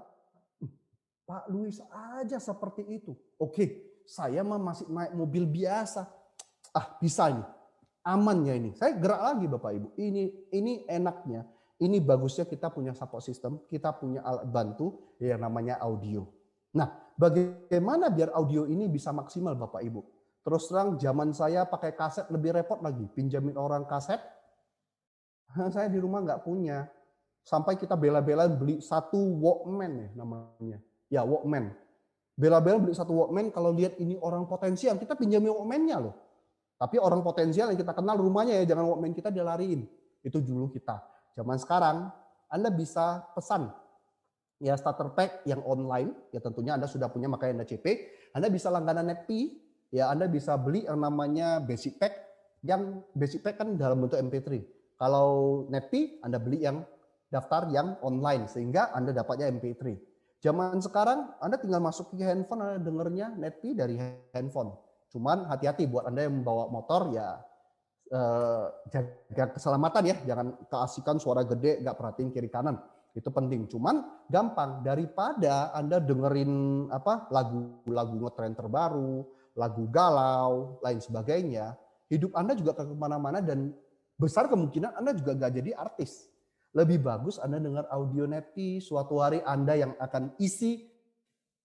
Pak Louis aja seperti itu. Oke, saya masih naik mobil biasa. Bisa ini. Aman ya ini. Saya gerak lagi Bapak Ibu. Ini enaknya. Ini bagusnya kita punya support system, kita punya alat bantu yang namanya audio. Nah, bagaimana biar audio ini bisa maksimal Bapak Ibu? Terus terang zaman saya pakai kaset lebih repot lagi. Pinjamin orang kaset, saya di rumah nggak punya. Sampai kita bela-belain beli satu Walkman ya namanya. Ya Walkman. Bela-belain beli satu Walkman, kalau lihat ini orang potensial, kita pinjamin Walkman-nya loh. Tapi orang potensial yang kita kenal rumahnya ya, jangan Walkman kita dia lariin. Itu dulu kita. Zaman sekarang, Anda bisa pesan ya starter pack yang online, ya tentunya Anda sudah punya makanya Anda CP. Anda bisa langganan Netpi, ya Anda bisa beli yang namanya basic pack, yang basic pack kan dalam bentuk MP3. Kalau Netpi, Anda beli yang daftar yang online, sehingga Anda dapatnya MP3. Zaman sekarang, Anda tinggal masuk ke handphone, Anda dengernya Netpi dari handphone. Cuman hati-hati buat Anda yang membawa motor, ya jaga keselamatan ya, jangan keasikan suara gede, nggak perhatiin kiri kanan, itu penting. Cuman gampang, daripada Anda dengerin lagu-lagu ngetren terbaru, lagu galau, lain sebagainya, hidup Anda juga ke kemana-mana dan besar kemungkinan Anda juga nggak jadi artis. Lebih bagus Anda dengar audio Netpi, suatu hari Anda yang akan isi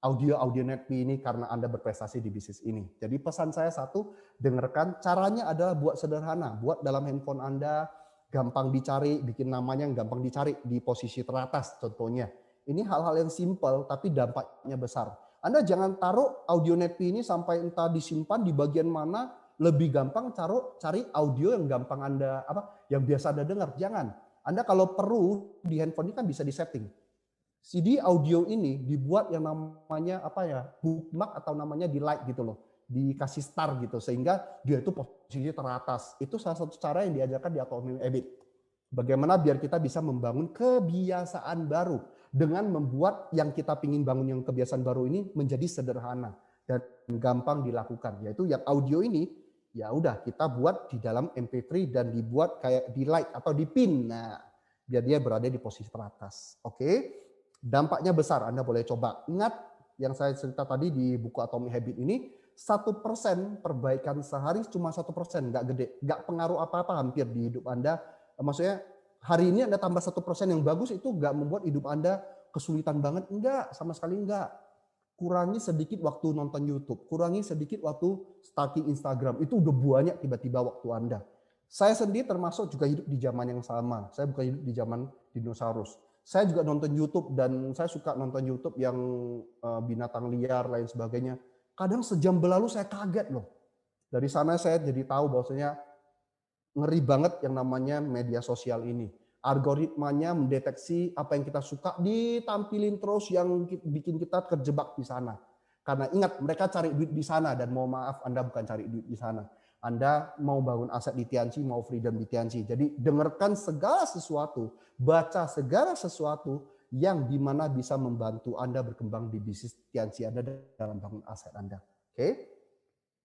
audio Netpi ini karena Anda berprestasi di bisnis ini. Jadi pesan saya satu, dengarkan. Caranya adalah buat sederhana, buat dalam handphone Anda, gampang dicari, bikin namanya yang gampang dicari di posisi teratas contohnya. Ini hal-hal yang simple tapi dampaknya besar. Anda jangan taruh audio Netpi ini sampai entah disimpan di bagian mana, lebih gampang cari audio yang gampang Anda yang biasa Anda dengar. Jangan. Anda kalau perlu di handphone ini kan bisa disetting. CD audio ini dibuat yang namanya bookmark atau namanya di like gitu loh, dikasih star gitu sehingga dia itu posisi teratas. Itu salah satu cara yang diajarkan di Atomic Habit. Bagaimana biar kita bisa membangun kebiasaan baru dengan membuat yang kita ingin bangun yang kebiasaan baru ini menjadi sederhana dan gampang dilakukan. Yaitu yang audio ini ya udah kita buat di dalam MP3 dan dibuat kayak di like atau di pin. Nah, biar dia berada di posisi teratas. Oke. Dampaknya besar, Anda boleh coba. Ingat yang saya cerita tadi di buku Atomic Habit ini, 1% perbaikan sehari cuma 1%, nggak gede, nggak pengaruh apa-apa hampir di hidup Anda. Maksudnya hari ini Anda tambah 1% yang bagus itu nggak membuat hidup Anda kesulitan banget, enggak, sama sekali enggak. kurangi sedikit waktu nonton YouTube, kurangi sedikit waktu stalking Instagram. Itu udah banyak tiba-tiba waktu Anda. Saya sendiri termasuk juga hidup di zaman yang sama. Saya bukan hidup di zaman dinosaurus. Saya juga nonton YouTube dan saya suka nonton YouTube yang binatang liar lain sebagainya. Kadang sejam berlalu saya kaget loh. Dari sana saya jadi tahu bahwasanya ngeri banget yang namanya media sosial ini. Algoritmanya mendeteksi apa yang kita suka, ditampilin terus yang bikin kita terjebak di sana. Karena ingat, mereka cari duit di sana dan mohon maaf Anda bukan cari duit di sana. Anda mau bangun aset di Tianqi, mau freedom di Tianqi. Jadi dengarkan segala sesuatu, baca segala sesuatu yang dimana bisa membantu Anda berkembang di bisnis Tianqi Anda dalam bangun aset Anda. Oke?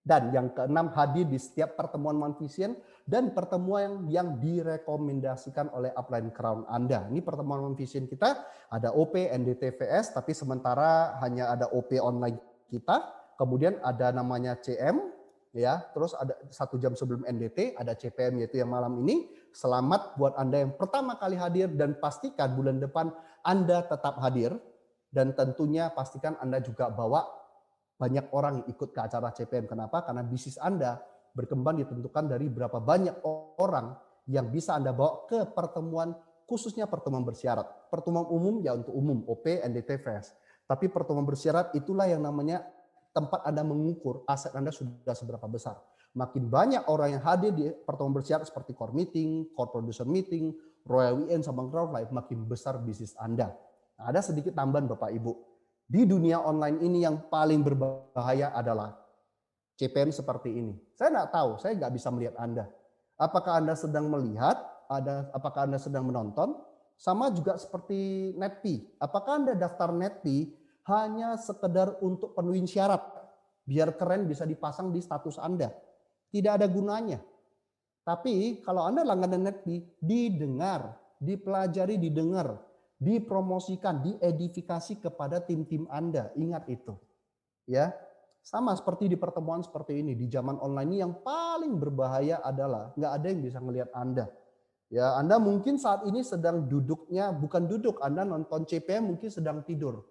Dan yang keenam, hadir di setiap pertemuan One Vision dan pertemuan yang direkomendasikan oleh upline crown Anda. Ini pertemuan One Vision kita ada OP, NDT, VS, tapi sementara hanya ada OP online kita. Kemudian ada namanya CM, ya. Terus ada 1 jam sebelum NDT ada CPM yaitu yang malam ini. Selamat buat Anda yang pertama kali hadir dan pastikan bulan depan Anda tetap hadir dan tentunya pastikan Anda juga bawa banyak orang yang ikut ke acara CPM. Kenapa? Karena bisnis Anda berkembang ditentukan dari berapa banyak orang yang bisa Anda bawa ke pertemuan, khususnya pertemuan bersyarat. Pertemuan umum ya untuk umum, OP, NDT, VS. Tapi pertemuan bersyarat itulah yang namanya tempat Anda mengukur aset Anda sudah seberapa besar. Makin banyak orang yang hadir di pertemuan bersyarat seperti core meeting, core producer meeting, Royal Weekend, sama Crowd Life, makin besar bisnis Anda. Nah, ada sedikit tambahan Bapak Ibu. Di dunia online ini yang paling berbahaya adalah CPM seperti ini. Saya nggak tahu, saya nggak bisa melihat Anda. Apakah Anda sedang melihat, apakah Anda sedang menonton? Sama juga seperti Netpi. Apakah Anda daftar Netpi hanya sekedar untuk penuhin syarat? Biar keren bisa dipasang di status Anda. Tidak ada gunanya. Tapi kalau Anda langganan Netpi, didengar, dipelajari, didengar, dipromosikan, diedifikasi kepada tim-tim Anda. Ingat itu. Ya. Sama seperti di pertemuan seperti ini. Di zaman online ini yang paling berbahaya adalah nggak ada yang bisa melihat Anda. Ya, Anda mungkin saat ini sedang duduknya, bukan duduk, Anda nonton CPM mungkin sedang tidur.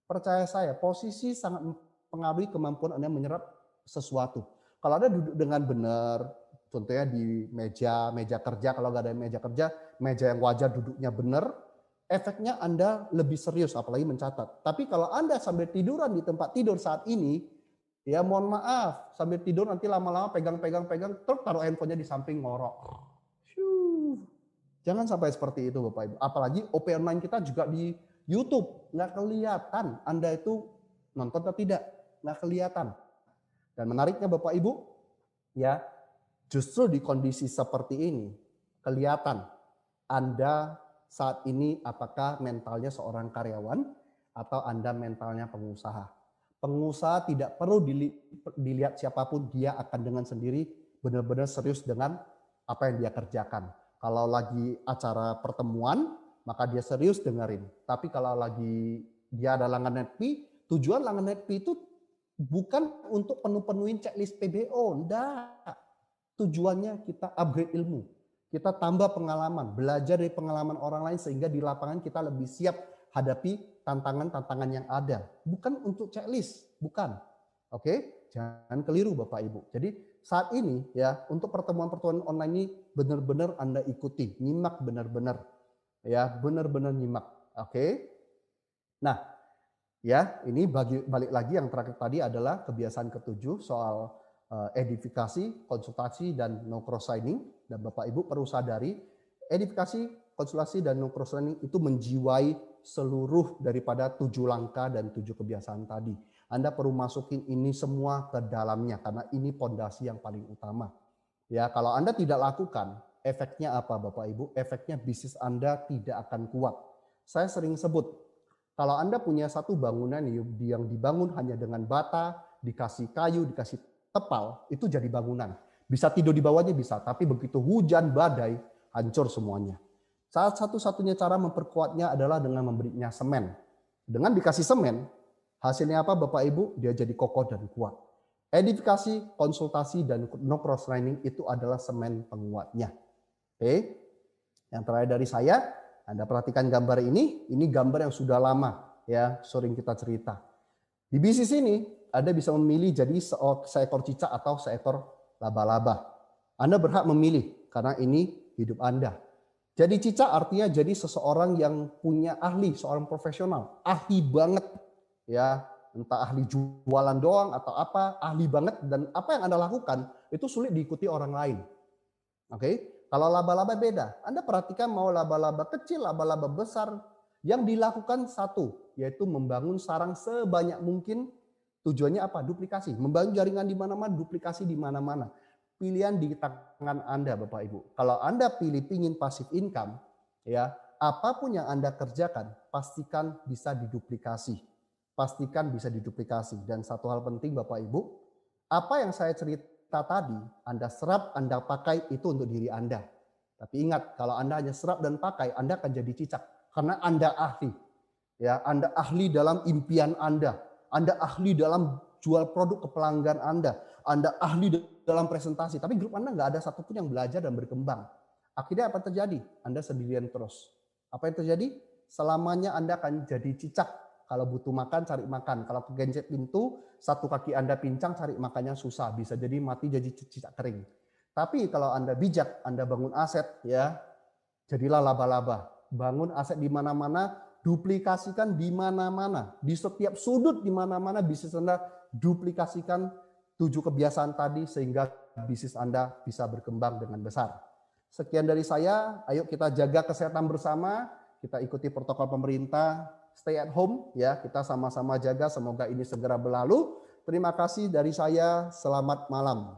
Percaya saya, posisi sangat mempengaruhi kemampuan Anda menyerap sesuatu. Kalau Anda duduk dengan benar, contohnya di meja kerja, kalau nggak ada meja kerja, meja yang wajar duduknya benar, efeknya Anda lebih serius, apalagi mencatat. Tapi kalau Anda sambil tiduran di tempat tidur saat ini, ya mohon maaf, sambil tidur nanti lama-lama pegang, terus taruh handphonenya di samping ngorok. Jangan sampai seperti itu Bapak Ibu. Apalagi OP online kita juga di YouTube, nggak kelihatan Anda itu nonton atau tidak, nggak kelihatan. Dan menariknya Bapak Ibu, ya justru di kondisi seperti ini kelihatan Anda saat ini apakah mentalnya seorang karyawan atau Anda mentalnya pengusaha. Pengusaha tidak perlu dilihat siapapun, dia akan dengan sendiri benar-benar serius dengan apa yang dia kerjakan. Kalau lagi acara pertemuan, maka dia serius dengerin. Tapi kalau lagi dia ada langganan Netpi, tujuan langganan Netpi itu bukan untuk penuhin checklist PBO, enggak. Tujuannya kita upgrade ilmu. Kita tambah pengalaman, belajar dari pengalaman orang lain sehingga di lapangan kita lebih siap hadapi tantangan-tantangan yang ada. Bukan untuk checklist, bukan. Oke, jangan keliru Bapak Ibu. Jadi saat ini ya untuk pertemuan-pertemuan online ini benar-benar Anda ikuti, nyimak benar-benar. Ya, benar-benar nyimak. Oke. Nah, ya ini balik lagi yang terakhir tadi adalah kebiasaan ketujuh soal edifikasi, konsultasi, dan no cross signing. Dan Bapak Ibu perlu sadari, edifikasi, konsultasi, dan no cross signing itu menjiwai seluruh daripada 7 langkah dan 7 kebiasaan tadi. Anda perlu masukin ini semua ke dalamnya karena ini pondasi yang paling utama. Ya, kalau Anda tidak lakukan, efeknya apa Bapak Ibu? Efeknya bisnis Anda tidak akan kuat. Saya sering sebut, kalau Anda punya satu bangunan yang dibangun hanya dengan bata, dikasih kayu, dikasih tepal, itu jadi bangunan. Bisa tidur di bawahnya bisa, tapi begitu hujan badai, hancur semuanya. Saat satu-satunya cara memperkuatnya adalah dengan memberinya semen. Dengan dikasih semen, hasilnya apa Bapak Ibu? Dia jadi kokoh dan kuat. Edifikasi, konsultasi, dan no cross lining itu adalah semen penguatnya. Oke. Yang terakhir dari saya, Anda perhatikan gambar ini gambar yang sudah lama ya, sering kita cerita. Di bisnis ini, Anda bisa memilih jadi seekor cicak atau seekor laba-laba. Anda berhak memilih karena ini hidup Anda. Jadi cicak artinya jadi seseorang yang punya ahli, seorang profesional, ahli banget, ya, entah ahli jualan doang atau apa, ahli banget, dan apa yang Anda lakukan itu sulit diikuti orang lain. Oke, kalau laba-laba beda. Anda perhatikan mau laba-laba kecil, laba-laba besar, yang dilakukan satu, yaitu membangun sarang sebanyak mungkin. Tujuannya apa? Duplikasi. Membangun jaringan di mana-mana, duplikasi di mana-mana. Pilihan di tangan Anda, Bapak Ibu. Kalau Anda pilih pingin passive income, ya, apapun yang Anda kerjakan, pastikan bisa diduplikasi. Pastikan bisa diduplikasi. Dan satu hal penting, Bapak Ibu, apa yang saya cerita tadi, Anda serap, Anda pakai itu untuk diri Anda. Tapi ingat, kalau Anda hanya serap dan pakai, Anda akan jadi cicak. Karena Anda ahli. Ya, Anda ahli dalam impian Anda. Anda ahli dalam jual produk ke pelanggan Anda. Anda ahli dalam presentasi. Tapi grup Anda nggak ada satupun yang belajar dan berkembang. Akhirnya apa terjadi? Anda sendirian terus. Apa yang terjadi? Selamanya Anda akan jadi cicak. Kalau butuh makan, cari makan. Kalau kegencet pintu, satu kaki Anda pincang, cari makannya susah. Bisa jadi mati jadi cicak kering. Tapi kalau Anda bijak, Anda bangun aset, ya, jadilah laba-laba. Bangun aset di mana-mana, duplikasikan di mana-mana. Di setiap sudut di mana-mana bisnis Anda duplikasikan 7 kebiasaan tadi sehingga bisnis Anda bisa berkembang dengan besar. Sekian dari saya, ayo kita jaga kesehatan bersama, kita ikuti protokol pemerintah, stay at home ya, kita sama-sama jaga, semoga ini segera berlalu. Terima kasih dari saya, selamat malam.